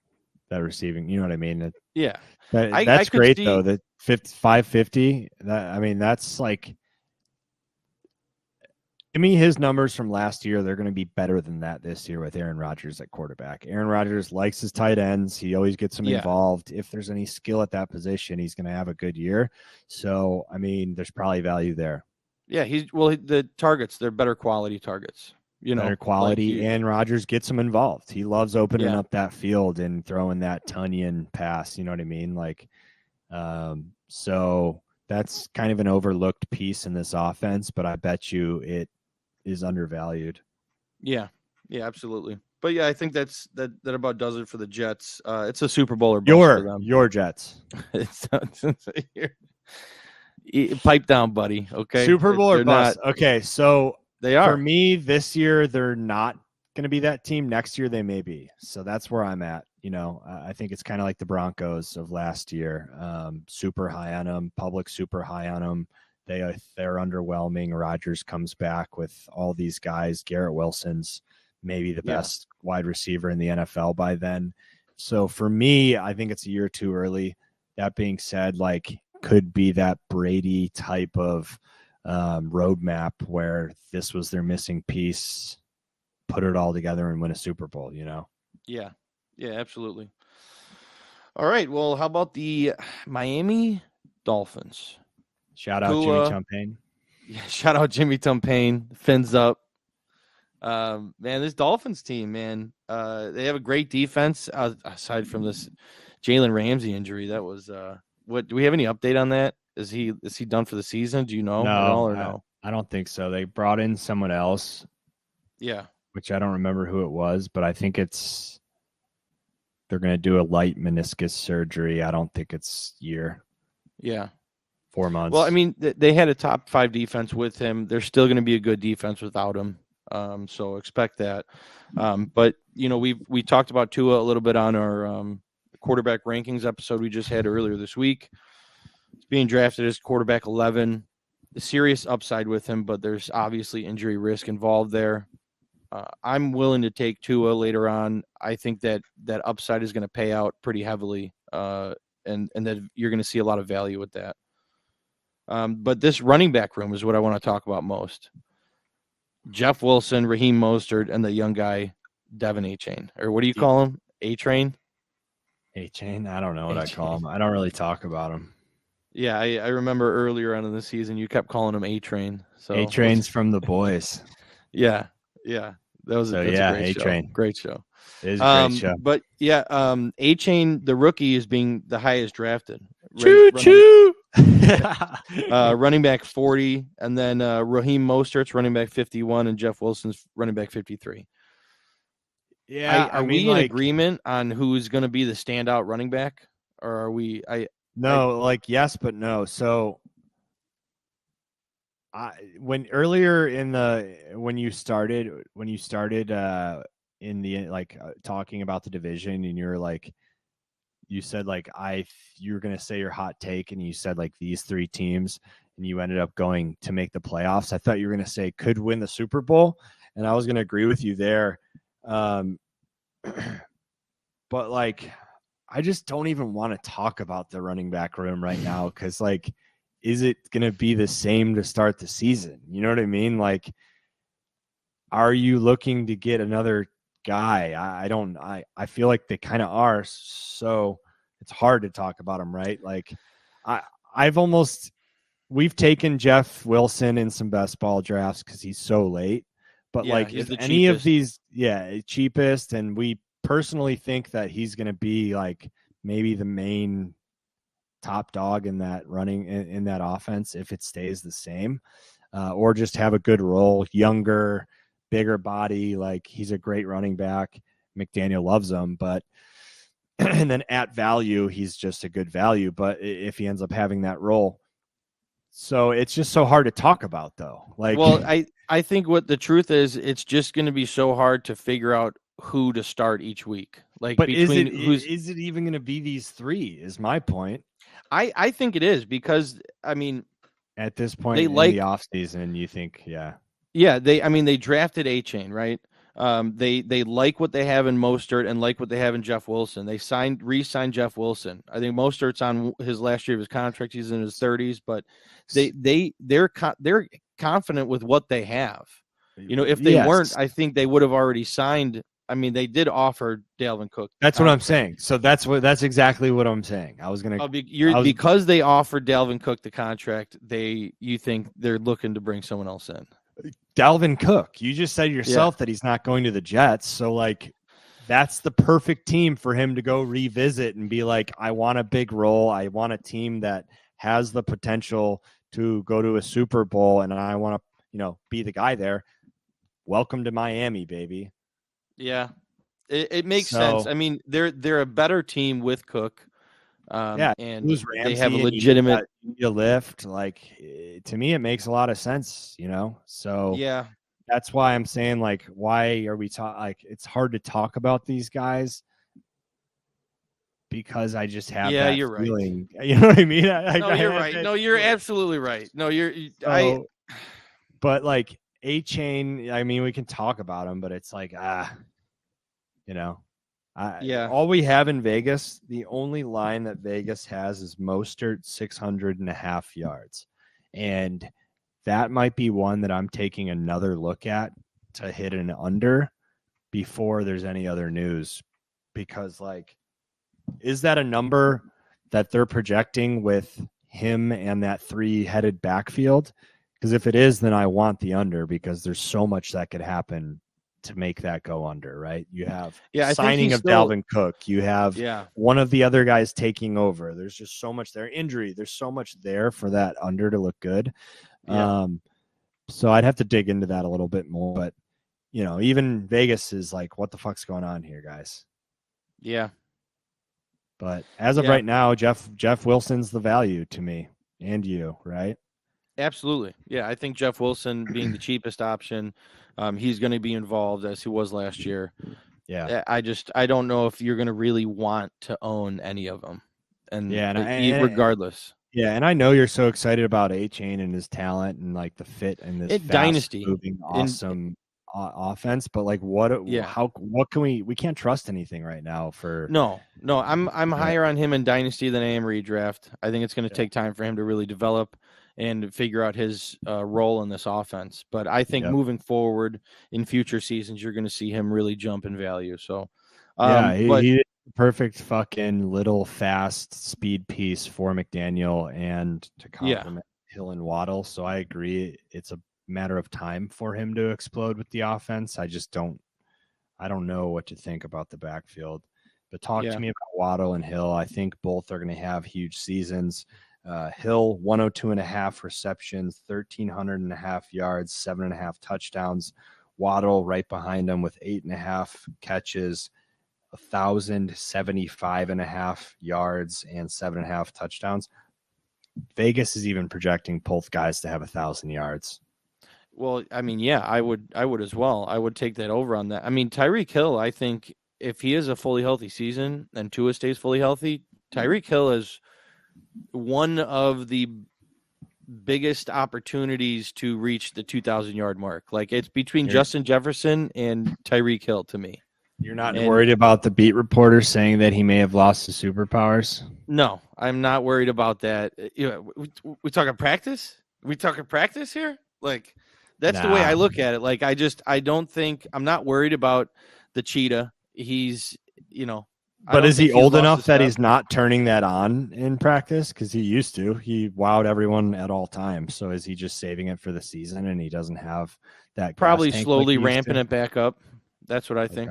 that receiving, you know what I mean? I that's great though. That 550, that's like, give me his numbers from last year. They're going to be better than that this year with Aaron Rodgers at quarterback. Aaron Rodgers likes his tight ends. He always gets them involved. If there's any skill at that position, he's going to have a good year. So, there's probably value there. Yeah, the targets, they're better quality targets. Better quality, and Rodgers gets him involved. He loves opening up that field and throwing that Tunyon pass. You know what I mean? Like, so that's kind of an overlooked piece in this offense, but I bet you it is undervalued. Yeah, absolutely. But yeah, I think that about does it for the Jets. It's a Super Bowl or bust for them. Your Jets. Pipe down, buddy. Okay, Super Bowl or bust. Okay, so they are. For me, this year they're not going to be that team. Next year they may be. So that's where I'm at. I think it's kind of like the Broncos of last year. Super high on them. Public super high on them. They're underwhelming. Rodgers comes back with all these guys. Garrett Wilson's maybe the best wide receiver in the NFL by then. So for me, I think it's a year too early. That being said, like, could be that Brady type of roadmap where this was their missing piece, put it all together and win a Super Bowl, Yeah, absolutely. All right, well, how about the Miami Dolphins? Shout out Jimmy Tumpane. Yeah, shout out Jimmy Tumpane. Fins up. Man, this Dolphins team, man, they have a great defense aside from this Jalen Ramsey injury. That was what? Do we have any update on that? Is he done for the season? Do you know at all or no? I don't think so. They brought in someone else. Yeah, which I don't remember who it was, but I think they're going to do a light meniscus surgery. I don't think it's year. Yeah. 4 months. Well, I mean, they had a top 5 defense with him. They're still going to be a good defense without him. So expect that. But we talked about Tua a little bit on our quarterback rankings episode we just had earlier this week. He's being drafted as quarterback 11. The serious upside with him, but there's obviously injury risk involved there. I'm willing to take Tua later on. I think that upside is going to pay out pretty heavily, and that you're going to see a lot of value with that. But this running back room is what I want to talk about most. Jeff Wilson, Raheem Mostert, and the young guy, Devin A-Chain. Or what do you call him? A-Train? A-Chain? I don't know what I call him. I don't really talk about him. Yeah, I remember earlier on in the season you kept calling him A-Train. So A-Train's from The Boys. Yeah. That's a great A-Train. Show. Great show. It is a great show. But yeah, A-Chain, the rookie, is being the highest drafted. Choo-choo! Running back 40, and then Raheem Mostert's running back 51, and Jeff Wilson's running back 53. Yeah, are we in agreement on who's going to be the standout running back, or are we? Yes, but no. So, when you started in the talking about the division, and you said you were going to say your hot take, and you said these 3 teams, and you ended up going to make the playoffs. I thought you were going to say could win the Super Bowl, and I was going to agree with you there. But I just don't even want to talk about the running back room right now, because is it going to be the same to start the season? You know what I mean? Are you looking to get another guy? I feel like they kind of are, so it's hard to talk about them, right? We've taken Jeff Wilson in some best ball drafts because he's so late, but if any of these, cheapest, and we personally think that he's going to be maybe the main top dog in that in that offense if it stays the same, or just have a good role, younger, bigger body. He's a great running back. McDaniel loves him, but and then at value, he's just a good value. But if he ends up having that role, so it's just so hard to talk about, though. I think what the truth is, it's just going to be so hard to figure out who to start each week. But is it even going to be these 3? Is my point. I think it is, because at this point in the offseason, you think, they drafted A-Chain, right? They like what they have in Mostert and like what they have in Jeff Wilson. They re-signed Jeff Wilson. I think Mostert's on his last year of his contract. He's in his 30s, but they're confident with what they have. If they weren't, I think they would have already signed. They did offer Dalvin Cook. That's what I'm saying. So that's exactly what I'm saying. I was going to because they offered Dalvin Cook the contract. You think they're looking to bring someone else in? Dalvin Cook. You just said yourself that he's not going to the Jets. So that's the perfect team for him to go revisit and be I want a big role. I want a team that has the potential to go to a Super Bowl, and I want to, be the guy there. Welcome to Miami, baby. Yeah, it makes sense. They're a better team with Cook. And they have a legitimate lift. To me, it makes a lot of sense. So yeah, that's why I'm saying why are we it's hard to talk about these guys, because I just have that you're feeling. Right. You know what I mean? You're right. No, you're absolutely right. No, but A-Chain, we can talk about him, but it's all we have in Vegas, the only line that Vegas has is Mostert 600.5 yards. And that might be one that I'm taking another look at to hit an under before there's any other news. Because is that a number that they're projecting with him and that 3-headed backfield? Because if it is, then I want the under, because there's so much that could happen to make that go under, right? You have I think signing he's of still, Dalvin Cook. You have yeah, one of the other guys taking over. There's just so much there. Injury. There's so much there for that under to look good. yeah, So I'd have to dig into that a little bit more. But, even Vegas is like, what the fuck's going on here, guys? yeah. But as of Yeah. right now, Jeff Wilson's the value to me and you, right? Absolutely. Yeah, I think Jeff Wilson being the cheapest option, he's going to be involved as he was last year. Yeah. I don't know if you're going to really want to own any of them, and regardless. Yeah, and I know you're so excited about A-Chain and his talent and like the fit and this Dynasty moving awesome offense, but like what can we can't trust anything right now for No, I'm higher on him in Dynasty than I am redraft. I think it's going to take time for him to really develop and figure out his role in this offense. But I think moving forward in future seasons, you're going to see him really jump in value. So, he is the perfect fucking little fast speed piece for McDaniel and to complement Hill and Waddle. So I agree. It's a matter of time for him to explode with the offense. I don't know what to think about the backfield. But talk to me about Waddle and Hill. I think both are going to have huge seasons. Hill 102.5 receptions, 1,300.5 yards, 7.5 touchdowns. Waddle right behind him with 8.5 catches, 1,075.5 yards, and 7.5 touchdowns. Vegas is even projecting both guys to have 1,000 yards. Well, I mean, I would as well. I would take that over on that. I mean, Tyreek Hill, I think if he is a fully healthy season and Tua stays fully healthy, Tyreek Hill is one of the biggest opportunities to reach the 2,000-yard mark. Like it's between Justin Jefferson and Tyreek Hill to me. You're not worried about the beat reporter saying that he may have lost his superpowers? No, I'm not worried about that. We talking practice? We talking practice here? Like that's the way I look at it. Like I'm not worried about the cheetah. He's, but is he old enough that he's not turning that on in practice? Because he used to. He wowed everyone at all times. So is he just saving it for the season and he doesn't have that? Probably slowly ramping it back up. That's what I think.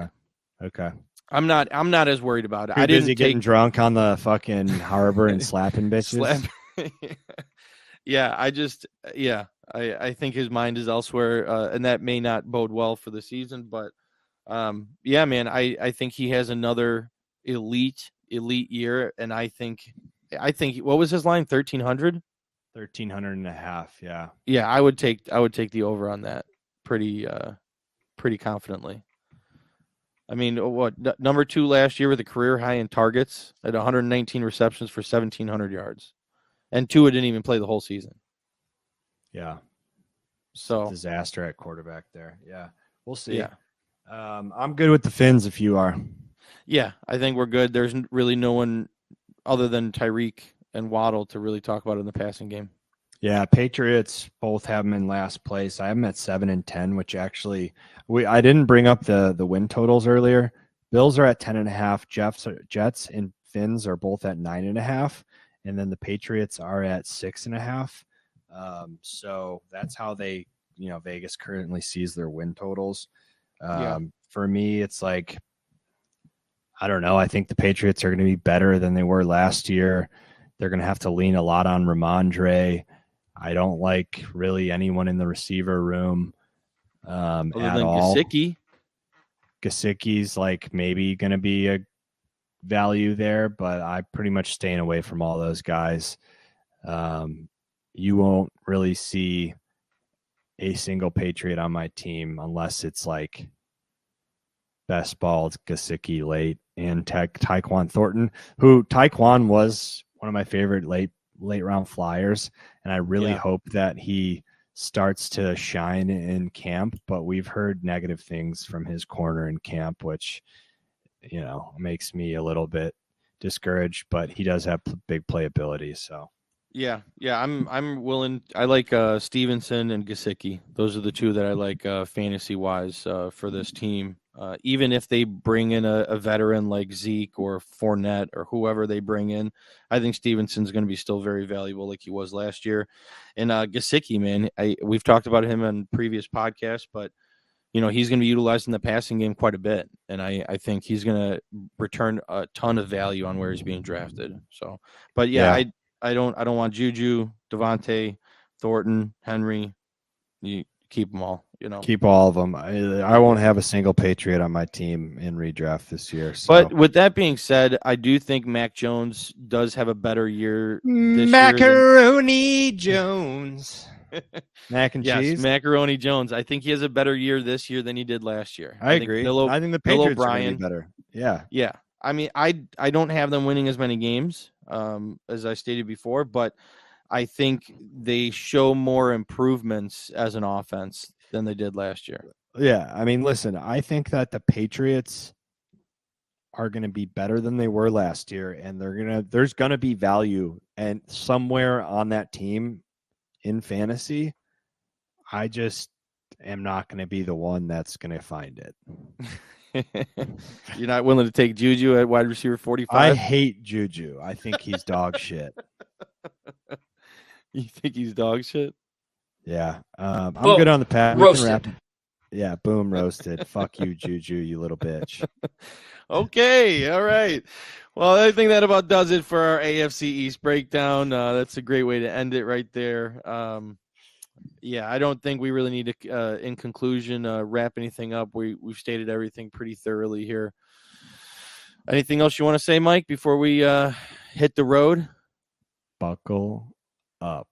Okay. I'm not as worried about it. I didn't getting drunk on the fucking harbor and slapping bitches. I think his mind is elsewhere, and that may not bode well for the season. But man, I think he has another elite year, and I think what was his line? 1,300? 1,300.5. Yeah, I would take the over on that pretty confidently. I mean, what number 2 last year with a career high in targets at 119 receptions for 1,700 yards, and Tua didn't even play the whole season. Yeah, so disaster at quarterback there. Yeah, we'll see. Yeah, I'm good with the Finns if you are. Yeah, I think we're good. There's really no one other than Tyreek and Waddle to really talk about in the passing game. Yeah, Patriots both have them in last place. I have them at 7-10, which actually I didn't bring up the win totals earlier. Bills are at 10.5. Jets and Finns are both at 9.5, and then the Patriots are at 6.5. So that's how they, Vegas currently sees their win totals. For me, it's like, I don't know. I think the Patriots are going to be better than they were last year. They're going to have to lean a lot on Ramondre. I don't like really anyone in the receiver room Other at than all. Gesicki's like maybe going to be a value there, but I'm pretty much staying away from all those guys. You won't really see a single Patriot on my team unless it's like best ball Gesicki late and Tyquan Thornton, who Tyquan was one of my favorite late round flyers, and I really hope that he starts to shine in camp, but we've heard negative things from his corner in camp, which makes me a little bit discouraged, but he does have big playability. So I'm willing. I like Stevenson and Gesicki. Those are the two that I like fantasy wise for this team. Even if they bring in a veteran like Zeke or Fournette or whoever they bring in, I think Stevenson's going to be still very valuable like he was last year. And Gesicki, man, we've talked about him on previous podcasts, but he's going to be utilized in the passing game quite a bit. And I think he's going to return a ton of value on where he's being drafted. So, but yeah. I don't want Juju, Devontae, Thornton, Henry. You keep them all, Keep all of them. I won't have a single Patriot on my team in redraft this year. So. But with that being said, I do think Mac Jones does have a better year this Macaroni Jones. Mac and cheese? Macaroni Jones. I think he has a better year this year than he did last year. I agree. I think the Patriots are going to be better. Yeah. Yeah. I mean, I don't have them winning as many games as I stated before, but I think they show more improvements as an offense than they did last year. Yeah. I mean, listen, I think that the Patriots are going to be better than they were last year, and there's going to be value and somewhere on that team in fantasy. I just am not going to be the one that's going to find it. You're not willing to take Juju at wide receiver 45? I hate Juju. I think he's dog shit. You think he's dog shit? Yeah. I'm good on the pass. Roasted. Yeah, boom, roasted. Fuck you, Juju, you little bitch. Okay, all right. Well, I think that about does it for our AFC East breakdown. That's a great way to end it right there. Yeah, I don't think we really need to, in conclusion, wrap anything up. We've stated everything pretty thoroughly here. Anything else you want to say, Mike, before we hit the road? Buckle up.